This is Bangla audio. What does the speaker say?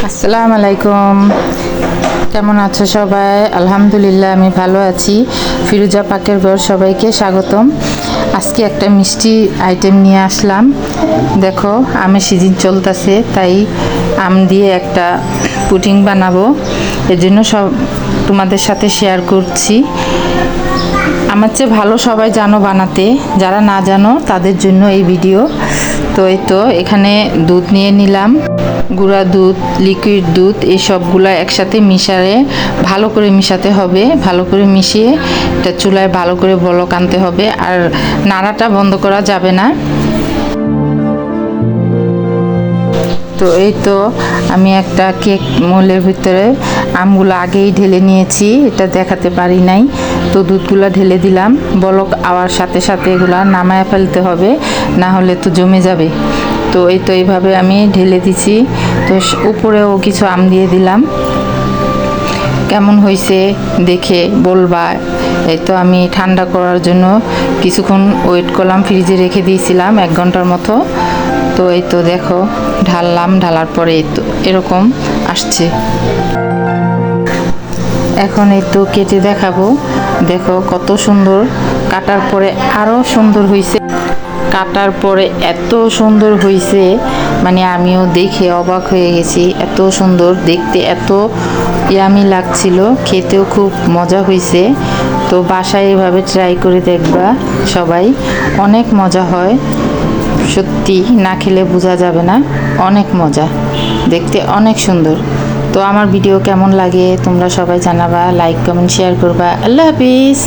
আসসালামু আলাইকুম। কেমন আছো সবাই? আলহামদুলিল্লাহ আমি ভালো আছি। ফিরোজা পাকের ঘর সবাইকে স্বাগতম। আজকে একটা মিষ্টি আইটেম নিয়ে আসলাম। দেখো আমের সিজন চলতেছে, তাই আম দিয়ে একটা পুডিং বানাবো। এর জন্য তোমাদের সাথে শেয়ার করছি। আমার চেয়ে ভালো সবাই জানো বানাতে, যারা না জানো তাদের জন্য এই ভিডিও। তো এই তো এখানে দুধ নিয়ে নিলাম, গুঁড়া দুধ, লিকুইড দুধ, এই সবগুলো একসাথে মিশিয়ে ভালো করে মিশাতে হবে। ভালো করে মিশিয়ে এটা চুলায় ভালো করে বলক আনতে হবে, আর নাড়াটা বন্ধ করা যাবে না। তো এই তো আমি একটা কেক মোলের ভিতরে আমগুলো আগেই ঢেলে নিয়েছি, এটা দেখাতে পারি নাই। তো দুধগুলো ঢেলে দিলাম, বলক আওয়ার সাথে সাথে এগুলা নামায় ফেলতে হবে, না হলে তো জমে যাবে। তো এই তো এইভাবে আমি ঢেলে দিছি। তো উপরেও কিছু আম দিয়ে দিলাম। কেমন হয়েছে দেখে বলবা। এই তো আমি ঠান্ডা করার জন্য কিছুক্ষণ ওয়েট করলাম, ফ্রিজে রেখে দিয়েছিলাম 1 ঘন্টার মতো। তো এই তো দেখো ঢাললাম, ঢালার পরে এই তো এরকম আসছে। এখন এই তো কেটে দেখাবো। দেখো কত সুন্দর, কাটার পরে আরও সুন্দর হয়েছে। কাটার পরে এত সুন্দর হয়েছে, মানে আমিও দেখে অবাক হয়ে গেছি। এত সুন্দর দেখতে, এত ইয়ামি লাগছিল, খেতেও খুব মজা হয়েছে। তো বাসায় এভাবে ট্রাই করে দেখবা সবাই, অনেক মজা হয়। সত্যি না খেলে বোঝা যাবে না, অনেক মজা, দেখতে অনেক সুন্দর। তো আমার ভিডিও কেমন লাগে তোমরা সবাই জানাবা, লাইক কমেন্ট শেয়ার করবা। আল্লাহ হাফিজ।